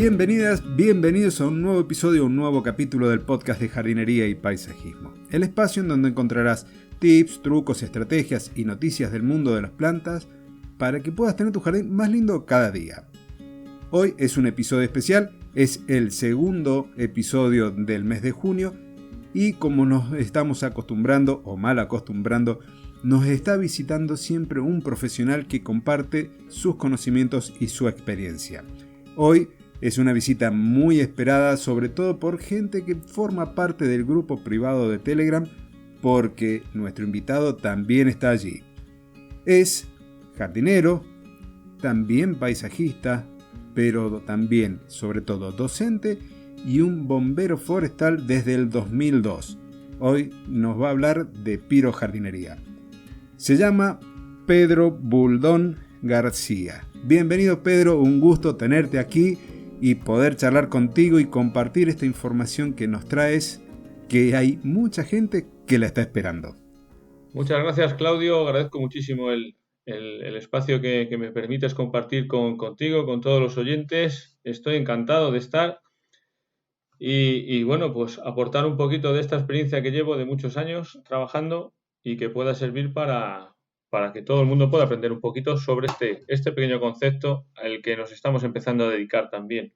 Bienvenidas, bienvenidos a un nuevo episodio, un nuevo capítulo del podcast de jardinería y paisajismo. El espacio en donde encontrarás tips, trucos, estrategias y noticias del mundo de las plantas para que puedas tener tu jardín más lindo cada día. Hoy es un episodio especial, es el segundo episodio del mes de junio y como nos estamos acostumbrando o mal acostumbrando, nos está visitando siempre un profesional que comparte sus conocimientos y su experiencia. Hoy es una visita muy esperada, sobre todo por gente que forma parte del grupo privado de Telegram, porque nuestro invitado también está allí. Es jardinero, también paisajista, pero también, sobre todo, docente y un bombero forestal desde el 2002. Hoy nos va a hablar de pirojardinería. Se llama Pedro Buldón García. Bienvenido, Pedro, un gusto tenerte aquí y poder charlar contigo y compartir esta información que nos traes, que hay mucha gente que la está esperando. Muchas gracias, Claudio. Agradezco muchísimo el espacio que me permites compartir contigo, con todos los oyentes. Estoy encantado de estar y bueno, pues aportar un poquito de esta experiencia que llevo de muchos años trabajando y que pueda servir para que todo el mundo pueda aprender un poquito sobre este pequeño concepto al que nos estamos empezando a dedicar también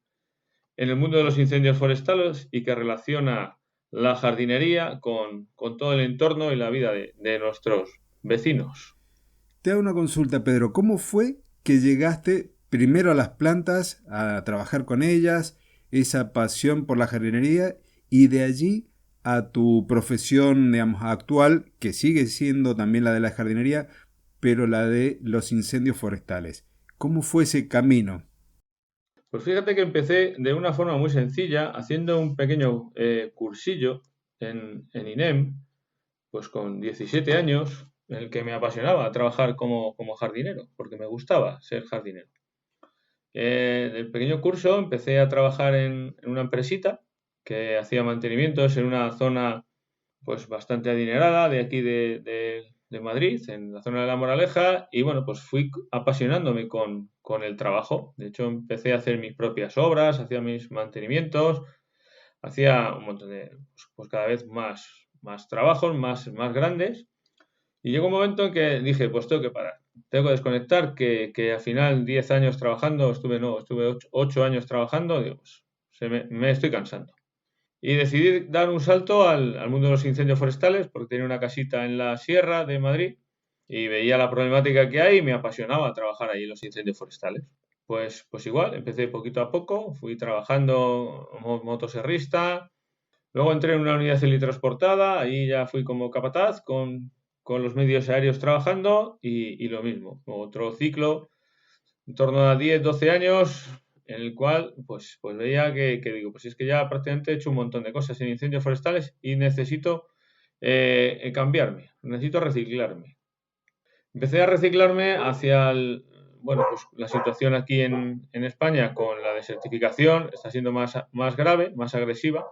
en el mundo de los incendios forestales y que relaciona la jardinería con todo el entorno y la vida de nuestros vecinos. Te hago una consulta, Pedro. ¿Cómo fue que llegaste primero a las plantas, a trabajar con ellas, esa pasión por la jardinería y de allí a tu profesión, digamos, actual, que sigue siendo también la de la jardinería, pero la de los incendios forestales? ¿Cómo fue ese camino? Pues fíjate que empecé de una forma muy sencilla, haciendo un pequeño cursillo en INEM, pues con 17 años, en el que me apasionaba trabajar como jardinero, porque me gustaba ser jardinero. En el pequeño curso empecé a trabajar en una empresita que hacía mantenimientos en una zona pues bastante adinerada de aquí de Madrid, en la zona de La Moraleja, y bueno, pues fui apasionándome con el trabajo. De hecho, empecé a hacer mis propias obras, hacía mis mantenimientos, hacía un montón de, pues cada vez más trabajos, más grandes, y llegó un momento en que dije, pues tengo que parar, tengo que desconectar, que al final 10 años trabajando, estuve 8 años trabajando, digo, pues, me estoy cansando. Y decidí dar un salto al mundo de los incendios forestales porque tenía una casita en la sierra de Madrid y veía la problemática que hay y me apasionaba trabajar ahí en los incendios forestales. Pues igual, empecé poquito a poco, fui trabajando como motoserrista, luego entré en una unidad helitransportada, ahí ya fui como capataz con los medios aéreos trabajando y lo mismo, otro ciclo en torno a 10, 12 años, en el cual pues veía que digo, pues es que ya prácticamente he hecho un montón de cosas en incendios forestales y necesito cambiarme, necesito reciclarme. Empecé a reciclarme hacia bueno, pues la situación aquí en España con la desertificación está siendo más grave, más agresiva,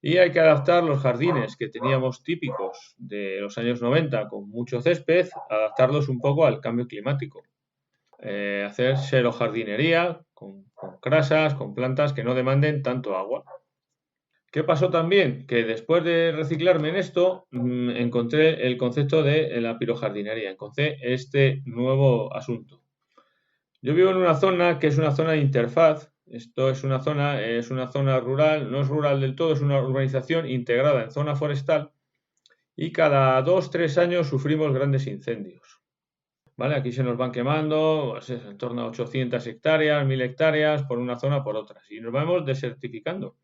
y hay que adaptar los jardines que teníamos típicos de los años 90 con mucho césped, adaptarlos un poco al cambio climático. Hacer xerojardinería con crasas, con plantas que no demanden tanto agua. ¿Qué pasó también? Que después de reciclarme en esto, encontré el concepto de la pirojardinería, encontré este nuevo asunto. Yo vivo en una zona que es una zona de interfaz. Esto es una zona rural, no es rural del todo, es una urbanización integrada en zona forestal y cada 2-3 años sufrimos grandes incendios. ¿Vale? Aquí se nos van quemando pues en torno a 800 hectáreas, 1000 hectáreas por una zona por otras y nos vamos desertificando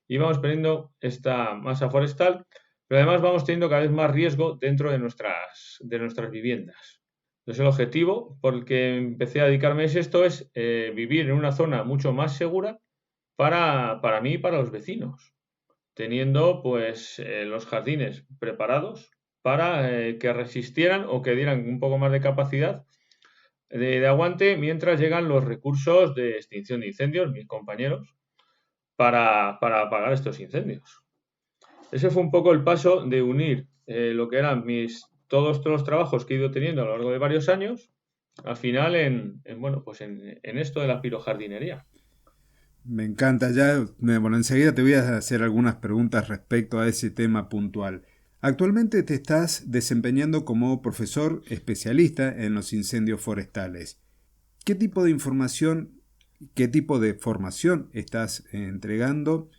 y vamos perdiendo esta masa forestal, pero además vamos teniendo cada vez más riesgo dentro de nuestras viviendas. Entonces el objetivo por el que empecé a dedicarme a esto es vivir en una zona mucho más segura para mí y para los vecinos, teniendo pues los jardines preparados para que resistieran o que dieran un poco más de capacidad de aguante mientras llegan los recursos de extinción de incendios, mis compañeros, para apagar estos incendios. Ese fue un poco el paso de unir lo que eran todos los trabajos que he ido teniendo a lo largo de varios años, al final bueno, pues en esto de la pirojardinería. Me encanta. Bueno, enseguida te voy a hacer algunas preguntas respecto a ese tema puntual. Actualmente te estás desempeñando como profesor especialista en los incendios forestales. ¿Qué tipo de información, qué tipo de formación estás entregando?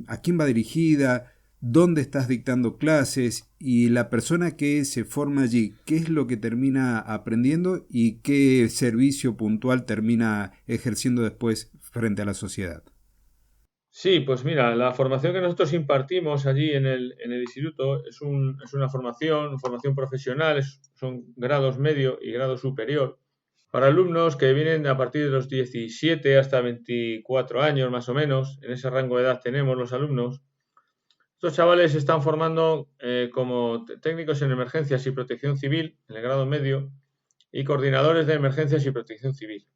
¿A quién va dirigida? ¿Dónde estás dictando clases? Y la persona que se forma allí, ¿qué es lo que termina aprendiendo y qué servicio puntual termina ejerciendo después frente a la sociedad? Sí, pues mira, la formación que nosotros impartimos allí en el instituto es una formación profesional, son grados medio y grado superior, para alumnos que vienen a partir de los 17 hasta 24 años más o menos. En ese rango de edad tenemos los alumnos. Estos chavales se están formando como técnicos en emergencias y protección civil en el grado medio y coordinadores de emergencias y protección civil.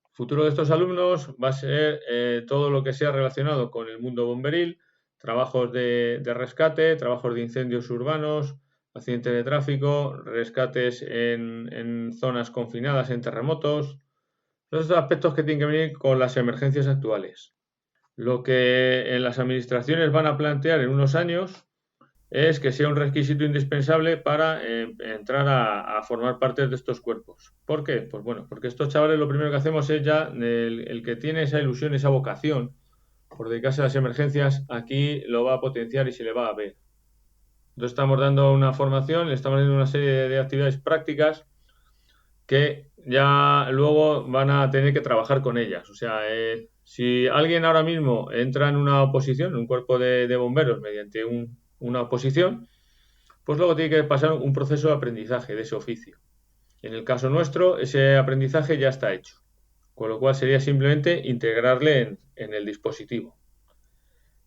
El futuro de estos alumnos va a ser todo lo que sea relacionado con el mundo bomberil, trabajos de rescate, trabajos de incendios urbanos, accidentes de tráfico, rescates en zonas confinadas, en terremotos, todos estos aspectos que tienen que venir con las emergencias actuales. Lo que en las administraciones van a plantear en unos años es que sea un requisito indispensable para entrar a formar parte de estos cuerpos. ¿Por qué? Pues bueno, porque estos chavales lo primero que hacemos es ya el que tiene esa ilusión, esa vocación por dedicarse a las emergencias, aquí lo va a potenciar y se le va a ver. Entonces estamos dando una formación, le estamos dando una serie de actividades prácticas que ya luego van a tener que trabajar con ellas. O sea, si alguien ahora mismo entra en una oposición, en un cuerpo de bomberos mediante una oposición, pues luego tiene que pasar un proceso de aprendizaje de ese oficio. En el caso nuestro, ese aprendizaje ya está hecho, con lo cual sería simplemente integrarle en el dispositivo.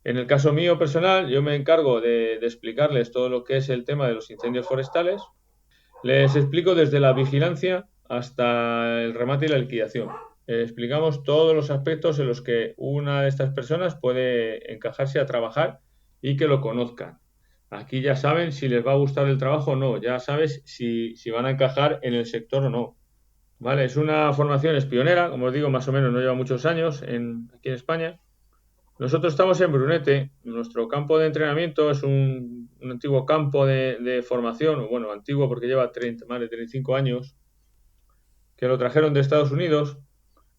En el caso mío personal, yo me encargo de explicarles todo lo que es el tema de los incendios forestales. Les explico desde la vigilancia hasta el remate y la liquidación. Explicamos todos los aspectos en los que una de estas personas puede encajarse a trabajar y que lo conozcan. Aquí ya saben si les va a gustar el trabajo o no, ya sabes si van a encajar en el sector o no. ¿Vale? Es una formación es pionera, como os digo, más o menos no lleva muchos años aquí en España. Nosotros estamos en Brunete, nuestro campo de entrenamiento es un antiguo campo de formación, bueno, antiguo porque lleva más de 35 años, que lo trajeron de Estados Unidos,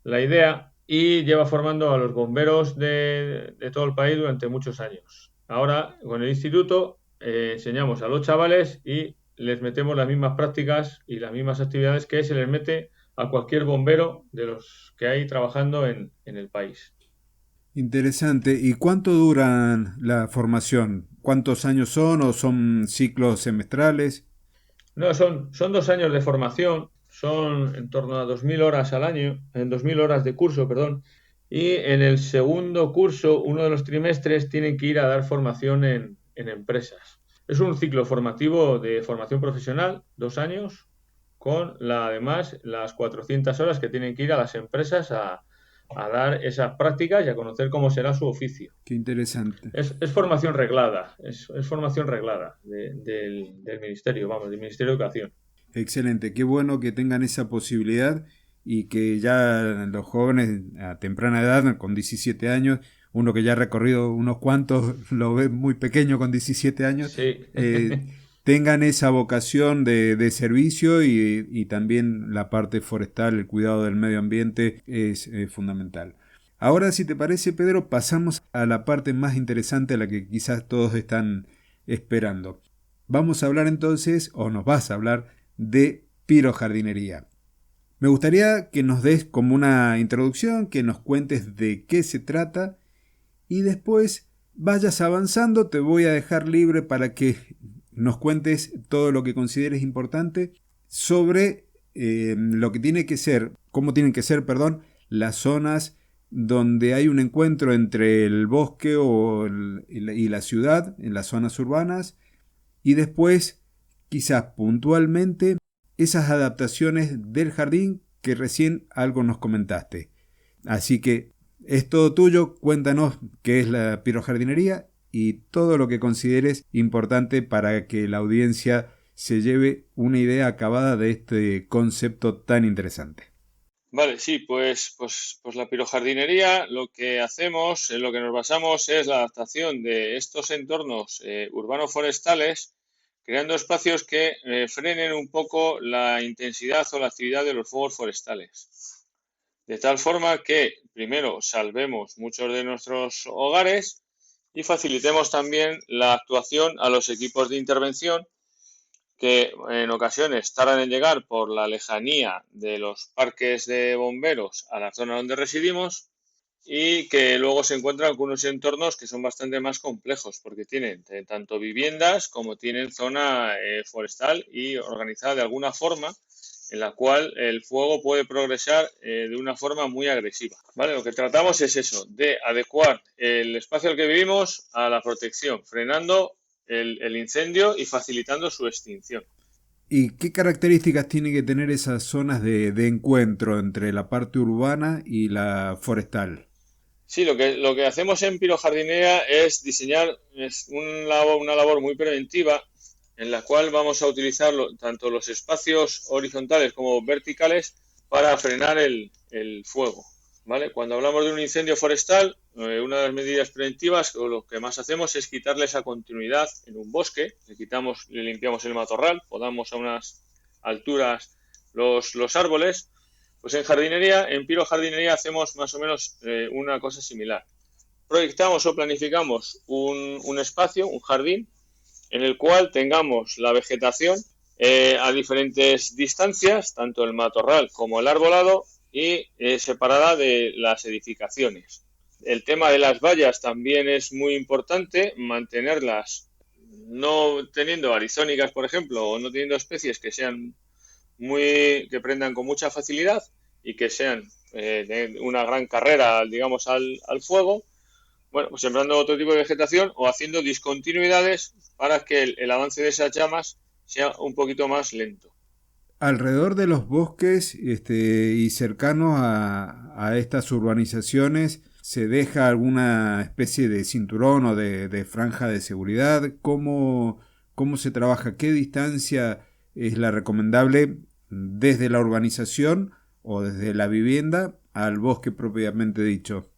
la idea, y lleva formando a los bomberos de todo el país durante muchos años. Ahora, con el instituto, enseñamos a los chavales y les metemos las mismas prácticas y las mismas actividades que se les mete a cualquier bombero de los que hay trabajando en el país. Interesante. ¿Y cuánto duran la formación? ¿Cuántos años son o son ciclos semestrales? No, son 2 años de formación, son en torno a 2.000 horas al año, en 2.000 horas de curso, perdón, y en el segundo curso, uno de los trimestres, tienen que ir a dar formación en empresas. Es un ciclo formativo de formación profesional, 2 años, con además las 400 horas que tienen que ir a las empresas a dar esas prácticas y a conocer cómo será su oficio. Qué interesante. Es formación reglada, es formación reglada del Ministerio, vamos, del Ministerio de Educación. Excelente. Qué bueno que tengan esa posibilidad y que ya los jóvenes a temprana edad, con 17 años, uno que ya ha recorrido unos cuantos, lo ve muy pequeño con 17 años, Sí. tengan esa vocación de servicio y también la parte forestal, el cuidado del medio ambiente es fundamental. Ahora, si te parece, Pedro, pasamos a la parte más interesante, a la que quizás todos están esperando. Vamos a hablar entonces, o nos vas a hablar, de pirojardinería. Me gustaría que nos des como una introducción, que nos cuentes de qué se trata y después vayas avanzando. Te voy a dejar libre para que nos cuentes todo lo que consideres importante sobre lo que tiene que ser, cómo tienen que ser, perdón, las zonas donde hay un encuentro entre el bosque y la ciudad, en las zonas urbanas, y después, quizás puntualmente, esas adaptaciones del jardín que recién algo nos comentaste. Así que es todo tuyo, cuéntanos qué es la pirojardinería y todo lo que consideres importante para que la audiencia se lleve una idea acabada de este concepto tan interesante. Vale, sí, pues la pirojardinería lo que hacemos, en lo que nos basamos es la adaptación de estos entornos urbano-forestales, creando espacios que frenen un poco la intensidad o la actividad de los fuegos forestales. De tal forma que, primero, salvemos muchos de nuestros hogares y facilitemos también la actuación a los equipos de intervención que en ocasiones tardan en llegar por la lejanía de los parques de bomberos a la zona donde residimos y que luego se encuentran con unos entornos que son bastante más complejos porque tienen tanto viviendas como tienen zona forestal y organizada de alguna forma en la cual el fuego puede progresar de una forma muy agresiva. ¿Vale? Lo que tratamos es eso, de adecuar el espacio al que vivimos a la protección, frenando el incendio y facilitando su extinción. ¿Y qué características tienen que tener esas zonas de encuentro entre la parte urbana y la forestal? Sí, lo que hacemos en Pirojardinería es diseñar una labor muy preventiva en la cual vamos a utilizar tanto los espacios horizontales como verticales para frenar el fuego. ¿Vale? Cuando hablamos de un incendio forestal, una de las medidas preventivas o lo que más hacemos es quitarle esa continuidad en un bosque, le limpiamos el matorral, podamos a unas alturas los árboles. Pues en pirojardinería hacemos más o menos una cosa similar. Proyectamos o planificamos un espacio, un jardín, en el cual tengamos la vegetación a diferentes distancias, tanto el matorral como el arbolado, y separada de las edificaciones. El tema de las vallas también es muy importante, mantenerlas no teniendo arizónicas, por ejemplo, o no teniendo especies que sean que prendan con mucha facilidad y que sean de una gran carrera, digamos, al fuego. Bueno, pues sembrando otro tipo de vegetación o haciendo discontinuidades para que el avance de esas llamas sea un poquito más lento. Alrededor de los bosques y cercanos a estas urbanizaciones, ¿se deja alguna especie de cinturón o de franja de seguridad? ¿Cómo se trabaja? ¿Qué distancia es la recomendable desde la urbanización o desde la vivienda al bosque propiamente dicho?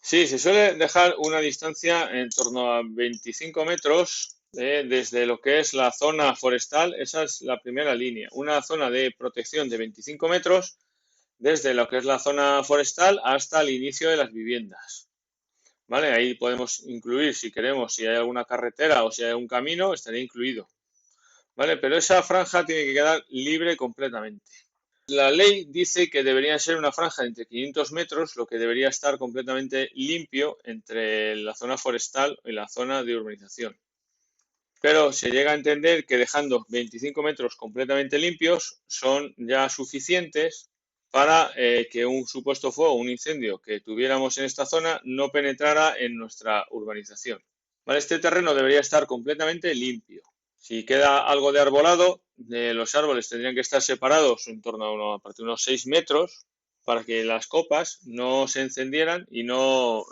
Sí, se suele dejar una distancia en torno a 25 metros desde lo que es la zona forestal. Esa es la primera línea. Una zona de protección de 25 metros desde lo que es la zona forestal hasta el inicio de las viviendas. ¿Vale? Ahí podemos incluir, si queremos, si hay alguna carretera o si hay un camino, estaría incluido. ¿Vale? Pero esa franja tiene que quedar libre completamente. La ley dice que debería ser una franja de entre 500 metros, lo que debería estar completamente limpio entre la zona forestal y la zona de urbanización. Pero se llega a entender que dejando 25 metros completamente limpios son ya suficientes para que un supuesto fuego, un incendio que tuviéramos en esta zona no penetrara en nuestra urbanización. ¿Vale? Este terreno debería estar completamente limpio. Si queda algo de arbolado, los árboles tendrían que estar separados en torno a partir de unos 6 metros para que las copas no se encendieran y no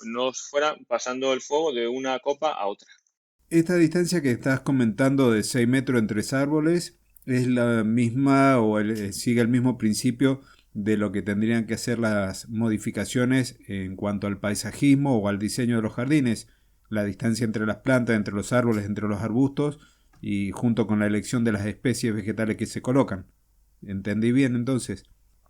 fueran pasando el fuego de una copa a otra. Esta distancia que estás comentando de 6 metros entre árboles es la misma sigue el mismo principio de lo que tendrían que hacer las modificaciones en cuanto al paisajismo o al diseño de los jardines, la distancia entre las plantas, entre los árboles, entre los arbustos y junto con la elección de las especies vegetales que se colocan. ¿Entendí bien entonces?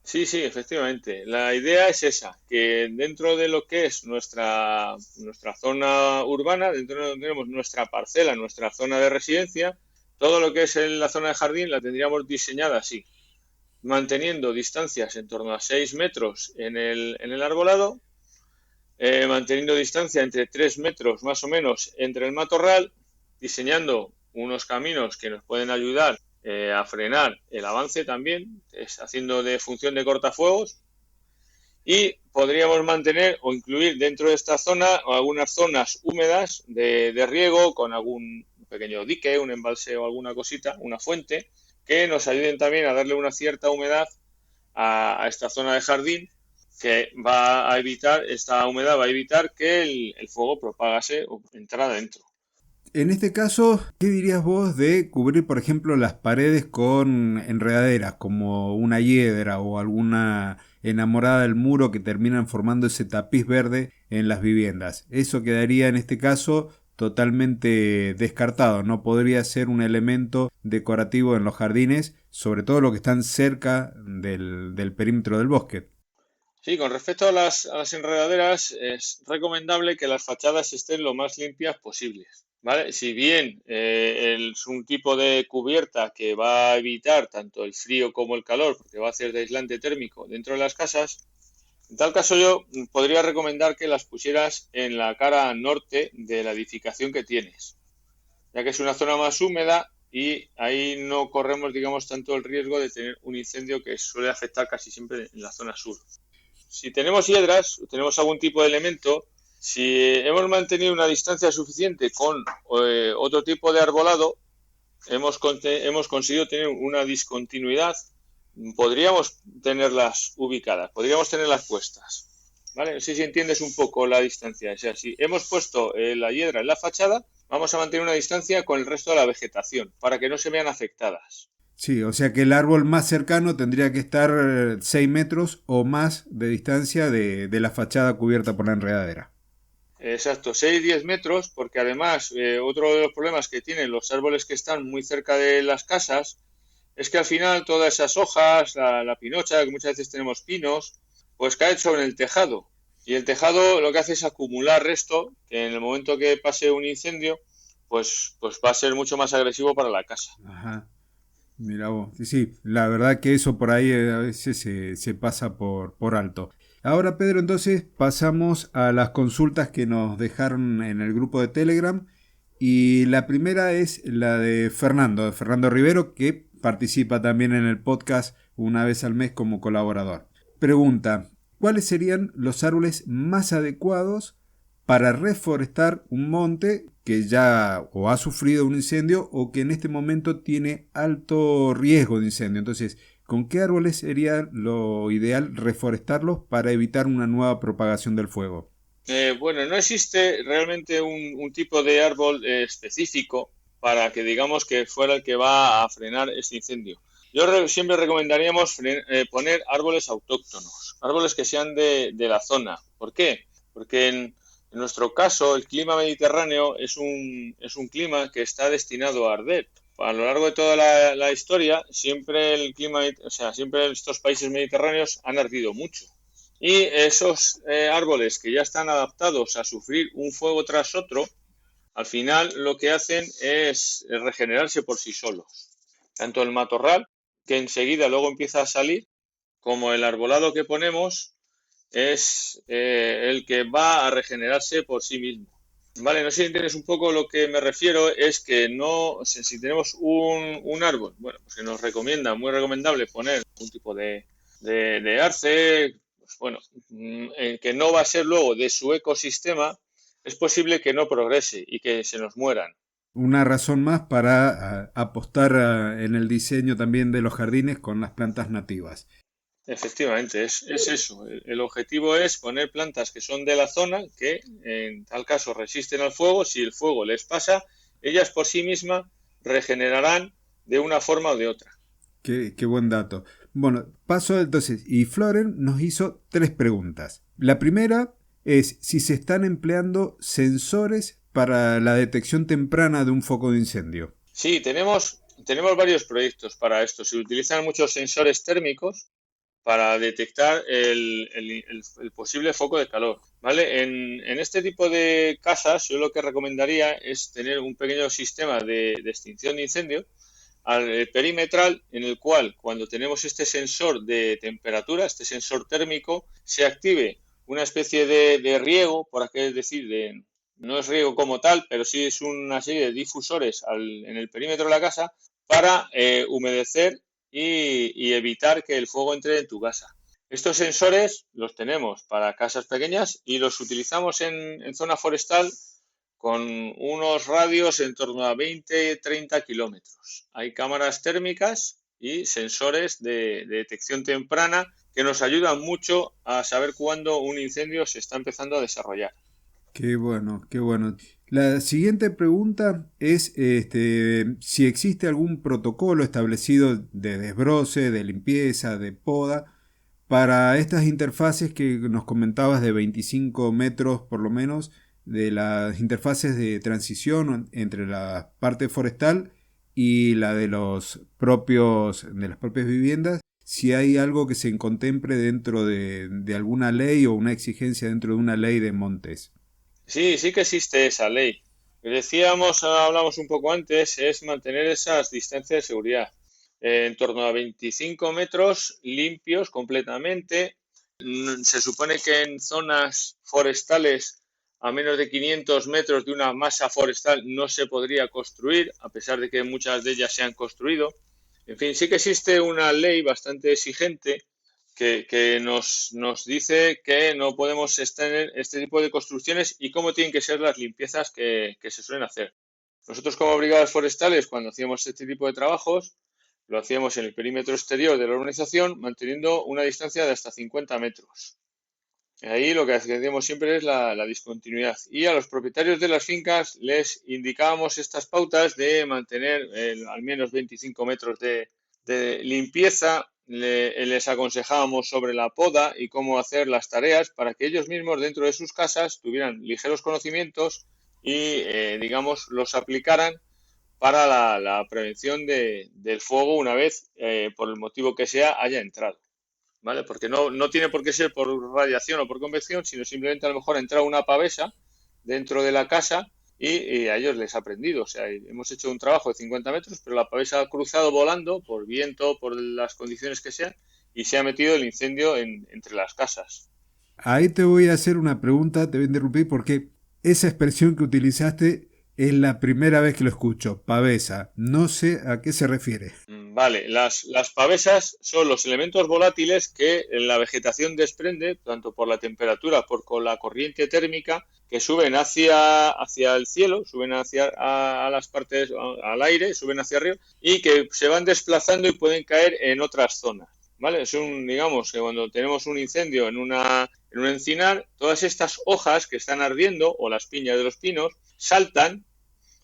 Sí, sí, efectivamente. La idea es esa, que dentro de lo que es nuestra zona urbana, dentro de donde tenemos nuestra parcela, nuestra zona de residencia, todo lo que es la zona de jardín la tendríamos diseñada así, manteniendo distancias en torno a 6 metros en el arbolado, manteniendo distancia entre 3 metros más o menos entre el matorral, diseñando unos caminos que nos pueden ayudar a frenar el avance también, haciendo de función de cortafuegos, y podríamos mantener o incluir dentro de esta zona algunas zonas húmedas de riego con algún pequeño dique, un embalse o alguna cosita, una fuente, que nos ayuden también a darle una cierta humedad a esta zona de jardín que esta humedad va a evitar que el fuego propagase o entrara dentro. En este caso, ¿qué dirías vos de cubrir, por ejemplo, las paredes con enredaderas, como una hiedra o alguna enamorada del muro que terminan formando ese tapiz verde en las viviendas? Eso quedaría en este caso totalmente descartado, no podría ser un elemento decorativo en los jardines, sobre todo los que están cerca del perímetro del bosque. Sí, con respecto a las enredaderas, es recomendable que las fachadas estén lo más limpias posibles, ¿vale? Si bien es un tipo de cubierta que va a evitar tanto el frío como el calor, porque va a hacer de aislante térmico dentro de las casas, en tal caso yo podría recomendar que las pusieras en la cara norte de la edificación que tienes, ya que es una zona más húmeda y ahí no corremos, digamos, tanto el riesgo de tener un incendio que suele afectar casi siempre en la zona sur. Si tenemos hiedras, tenemos algún tipo de elemento, si hemos mantenido una distancia suficiente con otro tipo de arbolado, hemos conseguido tener una discontinuidad, podríamos tenerlas ubicadas, podríamos tenerlas puestas. ¿Vale? No sé si entiendes un poco la distancia. O sea, si hemos puesto la hiedra en la fachada, vamos a mantener una distancia con el resto de la vegetación para que no se vean afectadas. Sí, o sea que el árbol más cercano tendría que estar 6 metros o más de distancia de la fachada cubierta por la enredadera. Exacto, 6-10 metros, porque además otro de los problemas que tienen los árboles que están muy cerca de las casas es que al final todas esas hojas, la pinocha, que muchas veces tenemos pinos, pues caen sobre el tejado. Y el tejado lo que hace es acumular resto, que en el momento que pase un incendio, pues va a ser mucho más agresivo para la casa. Ajá. Mira vos, sí, sí, la verdad que eso por ahí a veces se pasa por alto. Ahora, Pedro, entonces pasamos a las consultas que nos dejaron en el grupo de Telegram. Y la primera es la de Fernando Rivero, que participa también en el podcast una vez al mes como colaborador. Pregunta, ¿cuáles serían los árboles más adecuados para reforestar un monte que ya o ha sufrido un incendio o que en este momento tiene alto riesgo de incendio? Entonces, ¿con qué árboles sería lo ideal reforestarlos para evitar una nueva propagación del fuego? Bueno, no existe realmente un tipo de árbol específico para que digamos que fuera el que va a frenar este incendio. Siempre recomendaríamos poner árboles autóctonos, árboles que sean de la zona. ¿Por qué? Porque en nuestro caso el clima mediterráneo es un clima que está destinado a arder. A lo largo de toda la historia, siempre el clima, o sea, siempre estos países mediterráneos han ardido mucho. Y esos árboles que ya están adaptados a sufrir un fuego tras otro, al final lo que hacen es regenerarse por sí solos. Tanto el matorral, que enseguida luego empieza a salir, como el arbolado que ponemos, es el que va a regenerarse por sí mismo. Vale, no sé si entiendes un poco lo que me refiero, es que no, si tenemos un árbol, bueno, pues que nos recomienda, muy recomendable poner un tipo de arce, pues bueno, que no va a ser luego de su ecosistema, es posible que no progrese y que se nos mueran. Una razón más para apostar en el diseño también de los jardines con las plantas nativas. Efectivamente, es eso. El objetivo es poner plantas que son de la zona, que en tal caso resisten al fuego. Si el fuego les pasa, ellas por sí mismas regenerarán de una forma o de otra. Qué buen dato. Bueno, paso entonces, y Floren nos hizo 3 preguntas. La primera es si se están empleando sensores para la detección temprana de un foco de incendio. Sí, tenemos varios proyectos para esto. Se utilizan muchos sensores térmicos para detectar el posible foco de calor, ¿vale? En este tipo de casas, yo lo que recomendaría es tener un pequeño sistema de extinción de incendio perimetral en el cual cuando tenemos este sensor de temperatura, este sensor térmico, se active una especie de riego, por así decir, no es riego como tal, pero sí es una serie de difusores en el perímetro de la casa para humedecer y evitar que el fuego entre en tu casa. Estos sensores los tenemos para casas pequeñas y los utilizamos en zona forestal con unos radios en torno a 20-30 kilómetros. Hay cámaras térmicas y sensores de detección temprana que nos ayudan mucho a saber cuándo un incendio se está empezando a desarrollar. Qué bueno, qué bueno. La siguiente pregunta es si existe algún protocolo establecido de desbroce, de limpieza, de poda, para estas interfaces que nos comentabas de 25 metros por lo menos, de las interfaces de transición entre la parte forestal y la de de las propias viviendas, si hay algo que se contemple dentro de alguna ley o una exigencia dentro de una ley de montes. Sí, sí que existe esa ley. Decíamos, hablamos un poco antes, es mantener esas distancias de seguridad. En torno a 25 metros limpios completamente. Se supone que en zonas forestales a menos de 500 metros de una masa forestal no se podría construir, a pesar de que muchas de ellas se han construido. En fin, sí que existe una ley bastante exigente que nos dice que no podemos tener este tipo de construcciones y cómo tienen que ser las limpiezas que se suelen hacer. Nosotros como brigadas forestales, cuando hacíamos este tipo de trabajos, lo hacíamos en el perímetro exterior de la urbanización, manteniendo una distancia de hasta 50 metros. Ahí lo que hacíamos siempre es la discontinuidad. Y a los propietarios de las fincas les indicábamos estas pautas de mantener al menos 25 metros de limpieza. Les aconsejábamos sobre la poda y cómo hacer las tareas para que ellos mismos dentro de sus casas tuvieran ligeros conocimientos y, digamos, los aplicaran para la prevención del fuego una vez, por el motivo que sea, haya entrado. ¿Vale? Porque no tiene por qué ser por radiación o por convección, sino simplemente a lo mejor ha entrado una pavesa dentro de la casa y a ellos les ha prendido. O sea, hemos hecho un trabajo de 50 metros, pero la pavesa ha cruzado volando por viento, por las condiciones que sean, y se ha metido el incendio entre las casas. Ahí te voy a hacer una pregunta, te voy a interrumpir porque esa expresión que utilizaste es la primera vez que lo escucho, pavesa. No sé a qué se refiere. Vale, las pavesas son los elementos volátiles que la vegetación desprende, tanto por la temperatura, por con la corriente térmica, que suben hacia el cielo, suben a las partes, al aire, suben hacia arriba, y que se van desplazando y pueden caer en otras zonas. ¿Vale? Digamos que cuando tenemos un incendio en un encinar, todas estas hojas que están ardiendo, o las piñas de los pinos, saltan,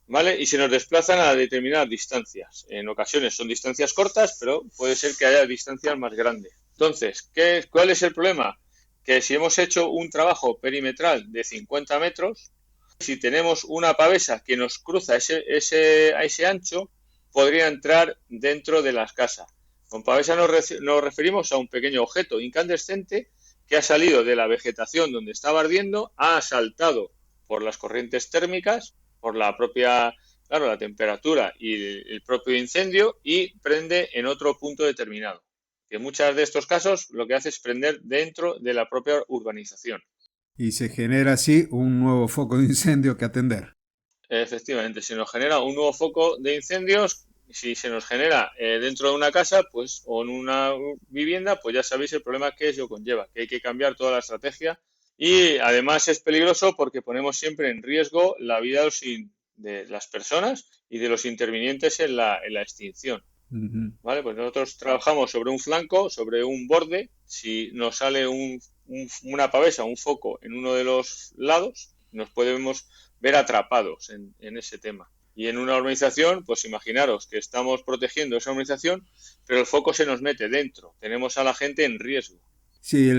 ¿vale? Y se nos desplazan a determinadas distancias. En ocasiones son distancias cortas, pero puede ser que haya distancias más grandes. Entonces, ¿cuál es el problema? Que si hemos hecho un trabajo perimetral de 50 metros, si tenemos una pavesa que nos cruza a ese ancho, podría entrar dentro de las casas. Con pavesa nos referimos a un pequeño objeto incandescente que ha salido de la vegetación donde estaba ardiendo, ha saltado por las corrientes térmicas, por la propia, claro, la temperatura y el propio incendio, y prende en otro punto determinado. Que en muchos de estos casos lo que hace es prender dentro de la propia urbanización. Y se genera así un nuevo foco de incendio que atender. Efectivamente, se nos genera un nuevo foco de incendios. Si se nos genera dentro de una casa, pues, o en una vivienda, pues ya sabéis el problema que ello conlleva, que hay que cambiar toda la estrategia. Y además es peligroso porque ponemos siempre en riesgo la vida de las personas y de los intervinientes en la extinción. ¿Vale? Pues nosotros trabajamos sobre un flanco, sobre un borde. Si nos sale una pavesa, un foco en uno de los lados, nos podemos ver atrapados en ese tema. Y en una urbanización, pues imaginaros que estamos protegiendo esa urbanización, pero el foco se nos mete dentro. Tenemos a la gente en riesgo. Sí,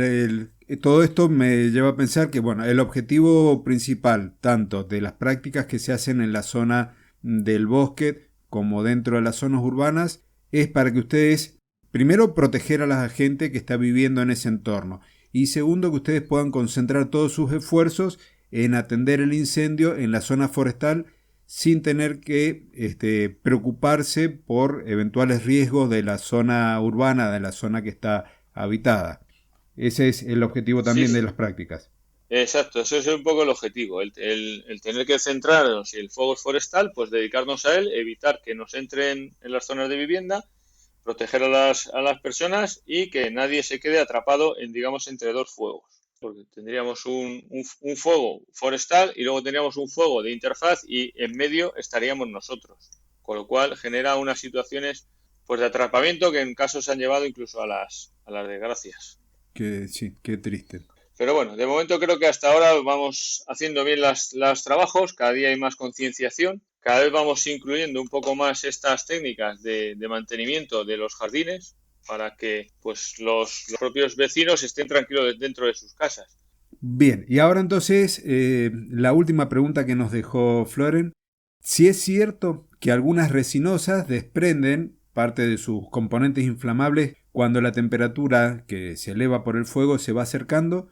todo esto me lleva a pensar que, bueno, el objetivo principal, tanto de las prácticas que se hacen en la zona del bosque como dentro de las zonas urbanas, es para que ustedes, primero, proteger a la gente que está viviendo en ese entorno, y segundo, que ustedes puedan concentrar todos sus esfuerzos en atender el incendio en la zona forestal sin tener que preocuparse por eventuales riesgos de la zona urbana, de la zona que está habitada. Ese es el objetivo Sí, también de las prácticas. exacto, eso es un poco el objetivo, el tener que centrarnos, si el fuego es forestal, pues dedicarnos a él, evitar que nos entren en las zonas de vivienda, proteger a las personas y que nadie se quede atrapado digamos, entre dos fuegos. Porque tendríamos un fuego forestal y luego tendríamos un fuego de interfaz y en medio estaríamos nosotros. Con lo cual genera unas situaciones pues, de atrapamiento que en casos han llevado incluso a las desgracias. Sí, qué triste. Pero bueno, de momento creo que hasta ahora vamos haciendo bien los trabajos, cada día hay más concienciación, cada vez vamos incluyendo un poco más estas técnicas de mantenimiento de los jardines para que pues los propios vecinos estén tranquilos dentro de sus casas. Bien, y ahora entonces la última pregunta que nos dejó Floren. Si es cierto que algunas resinosas desprenden parte de sus componentes inflamables cuando la temperatura que se eleva por el fuego se va acercando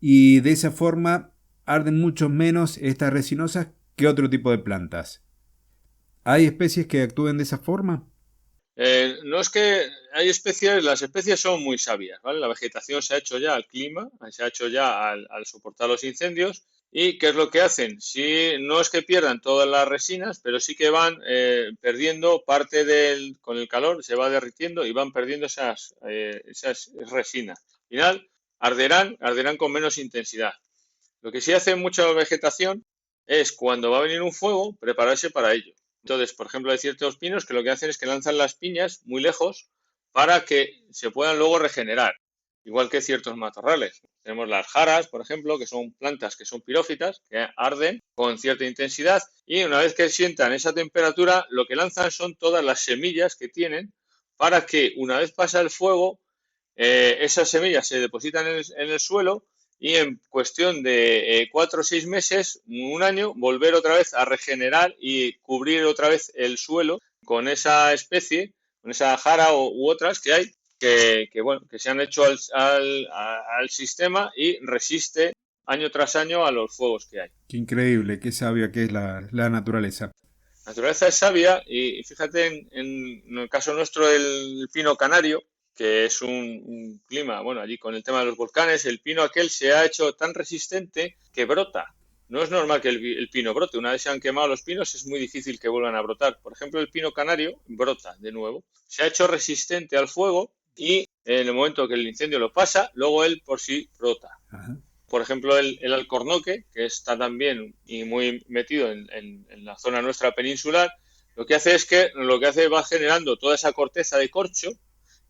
y de esa forma arden mucho menos estas resinosas que otro tipo de plantas. ¿Hay especies que actúen de esa forma? No es que hay especies, las especies son muy sabias, ¿vale? La vegetación se ha hecho ya al clima, se ha hecho ya al soportar los incendios. ¿Y qué es lo que hacen? Sí, no es que pierdan todas las resinas, pero sí que van perdiendo parte con el calor, se va derritiendo y van perdiendo esas resinas. Al final, arderán con menos intensidad. Lo que sí hace mucha vegetación es cuando va a venir un fuego, prepararse para ello. Entonces, por ejemplo, hay ciertos pinos que lo que hacen es que lanzan las piñas muy lejos para que se puedan luego regenerar, igual que ciertos matorrales. Tenemos las jaras, por ejemplo, que son plantas que son pirófitas, que arden con cierta intensidad y una vez que sientan esa temperatura, lo que lanzan son todas las semillas que tienen para que una vez pasa el fuego, esas semillas se depositan en el suelo y en cuestión de 4 o 6 meses, un año, volver otra vez a regenerar y cubrir otra vez el suelo con esa especie, con esa jara u otras que hay, bueno, que se han hecho al sistema y resiste año tras año a los fuegos que hay. Qué increíble, qué sabia que es la naturaleza. La naturaleza es sabia y fíjate en el caso nuestro el pino canario, que es un clima, bueno, allí con el tema de los volcanes, el pino aquel se ha hecho tan resistente que brota. No es normal que el pino brote. Una vez se han quemado los pinos es muy difícil que vuelvan a brotar. Por ejemplo, el pino canario brota de nuevo. Se ha hecho resistente al fuego y en el momento que el incendio lo pasa, luego él por sí brota. Ajá. Por ejemplo, el alcornoque, que está también y muy metido en la zona nuestra peninsular, lo que hace va generando toda esa corteza de corcho,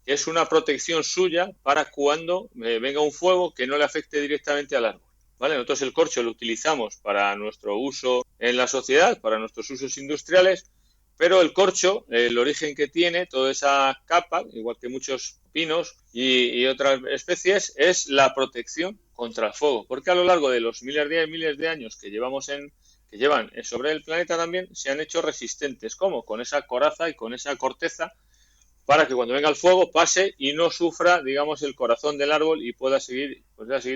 que es una protección suya para cuando venga un fuego que no le afecte directamente al árbol. ¿Vale? Nosotros el corcho lo utilizamos para nuestro uso en la sociedad, para nuestros usos industriales, pero el corcho, el origen que tiene, toda esa capa, igual que muchos pinos y otras especies, es la protección contra el fuego, porque a lo largo de los miles de años que llevan sobre el planeta también, se han hecho resistentes, como con esa coraza y con esa corteza, para que cuando venga el fuego pase y no sufra, digamos, el corazón del árbol y pueda seguir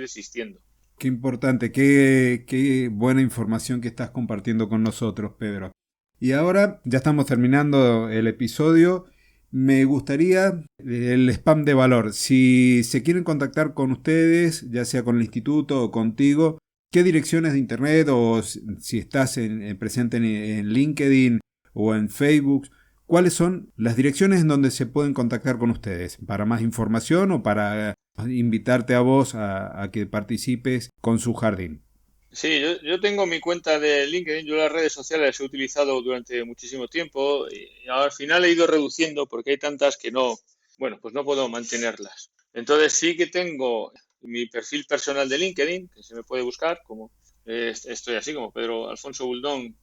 existiendo. Qué importante, qué buena información que estás compartiendo con nosotros, Pedro. Y ahora ya estamos terminando el episodio. Me gustaría el spam de valor. Si se quieren contactar con ustedes, ya sea con el instituto o contigo, ¿qué direcciones de internet o si estás presente en LinkedIn o en Facebook? ¿Cuáles son las direcciones en donde se pueden contactar con ustedes? ¿Para más información o para invitarte a vos a que participes con su jardín? Sí, yo tengo mi cuenta de LinkedIn, yo las redes sociales he utilizado durante muchísimo tiempo y al final he ido reduciendo porque hay tantas que no, bueno, pues no puedo mantenerlas. Entonces sí que tengo mi perfil personal de LinkedIn, que se me puede buscar, como estoy así como Pedro Alfonso Buldón,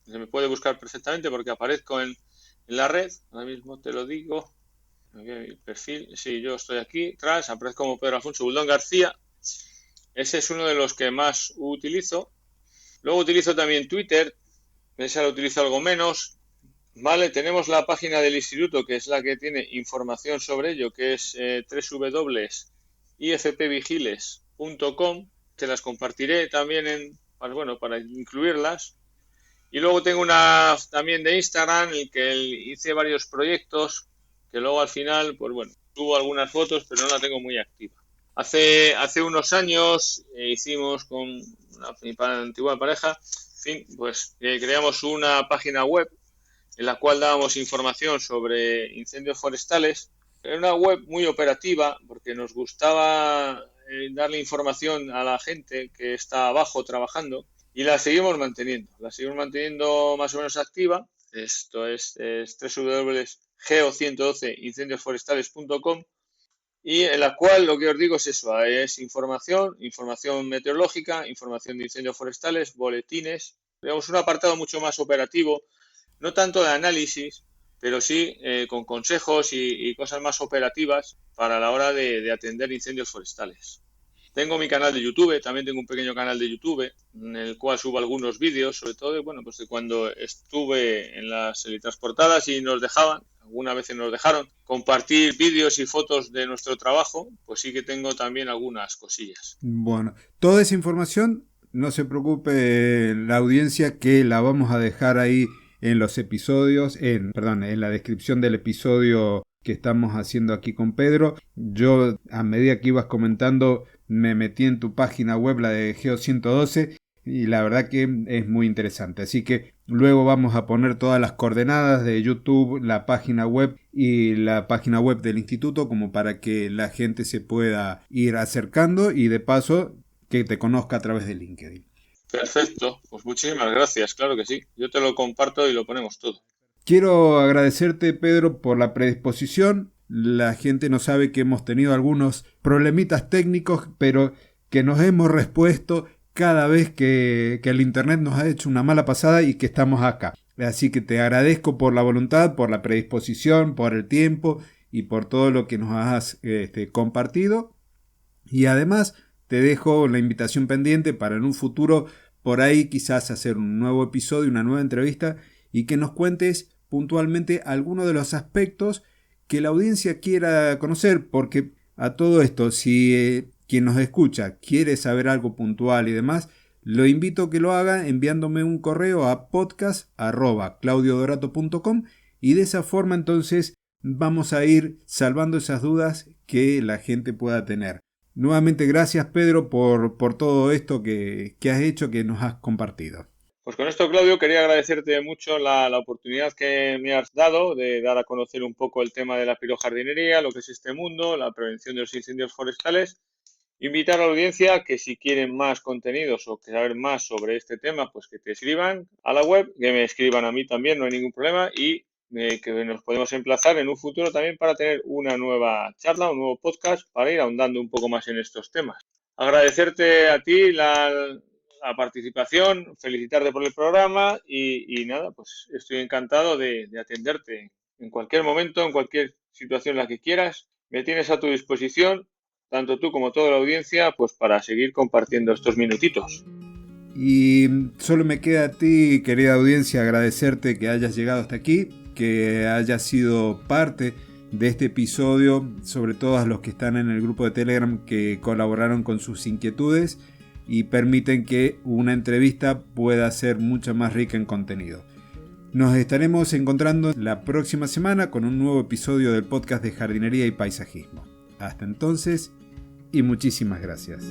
se me puede buscar perfectamente porque aparezco en la red, ahora mismo te lo digo, mi perfil, sí, yo estoy aquí, tras, aparezco como Pedro Alfonso Buldón García. Ese es uno de los que más utilizo. Luego utilizo también Twitter, esa lo utilizo algo menos. Vale, tenemos la página del instituto, que es la que tiene información sobre ello, que es www.ifpvigiles.com, que las compartiré también para incluirlas. Y luego tengo una también de Instagram, en que hice varios proyectos, que luego al final, pues bueno, subo algunas fotos, pero no la tengo muy activa. Hace unos años hicimos con mi antigua pareja, en fin, pues creamos una página web en la cual dábamos información sobre incendios forestales. Era una web muy operativa porque nos gustaba darle información a la gente que está abajo trabajando y la seguimos manteniendo más o menos activa. Esto es www.geo112incendiosforestales.com. y en la cual lo que os digo es eso, es información meteorológica, información de incendios forestales, boletines, digamos un apartado mucho más operativo, no tanto de análisis, pero sí con consejos y cosas más operativas para la hora de atender incendios forestales. Tengo mi canal de YouTube, también tengo un pequeño canal de YouTube en el cual subo algunos vídeos, sobre todo pues de cuando estuve en las teletransportadas y nos dejaban, algunas veces nos dejaron, compartir vídeos y fotos de nuestro trabajo, pues sí que tengo también algunas cosillas. Bueno, toda esa información, no se preocupe la audiencia, que la vamos a dejar ahí en los episodios, en la descripción del episodio que estamos haciendo aquí con Pedro. Yo, a medida que ibas comentando, me metí en tu página web, la de Geo 112, y la verdad que es muy interesante. Así que luego vamos a poner todas las coordenadas de YouTube, la página web y la página web del instituto, como para que la gente se pueda ir acercando y de paso que te conozca a través de LinkedIn. Perfecto, pues muchísimas gracias, claro que sí. Yo te lo comparto y lo ponemos todo. Quiero agradecerte, Pedro, por la predisposición. La gente no sabe que hemos tenido algunos problemitas técnicos, pero que nos hemos repuesto cada vez que el internet nos ha hecho una mala pasada y que estamos acá. Así que te agradezco por la voluntad, por la predisposición, por el tiempo y por todo lo que nos has compartido. Y además te dejo la invitación pendiente para en un futuro por ahí quizás hacer un nuevo episodio, una nueva entrevista y que nos cuentes puntualmente algunos de los aspectos que la audiencia quiera conocer, porque a todo esto, si quien nos escucha quiere saber algo puntual y demás, lo invito a que lo haga enviándome un correo a podcast@claudiodorato.com y de esa forma entonces vamos a ir salvando esas dudas que la gente pueda tener. Nuevamente gracias, Pedro, por todo esto que has hecho, que nos has compartido. Pues con esto, Claudio, quería agradecerte mucho la oportunidad que me has dado de dar a conocer un poco el tema de la pirojardinería, lo que es este mundo, la prevención de los incendios forestales. Invitar a la audiencia que si quieren más contenidos o saber más sobre este tema, pues que te escriban a la web, que me escriban a mí también, no hay ningún problema, y que nos podemos emplazar en un futuro también para tener una nueva charla, un nuevo podcast para ir ahondando un poco más en estos temas. Agradecerte a ti la participación, felicitarte por el programa y nada, pues estoy encantado de atenderte en cualquier momento, en cualquier situación en la que quieras. Me tienes a tu disposición, tanto tú como toda la audiencia, pues para seguir compartiendo estos minutitos. Y solo me queda a ti, querida audiencia, agradecerte que hayas llegado hasta aquí, que hayas sido parte de este episodio, sobre todo a los que están en el grupo de Telegram que colaboraron con sus inquietudes y permiten que una entrevista pueda ser mucho más rica en contenido. Nos estaremos encontrando la próxima semana con un nuevo episodio del podcast de jardinería y paisajismo. Hasta entonces y muchísimas gracias.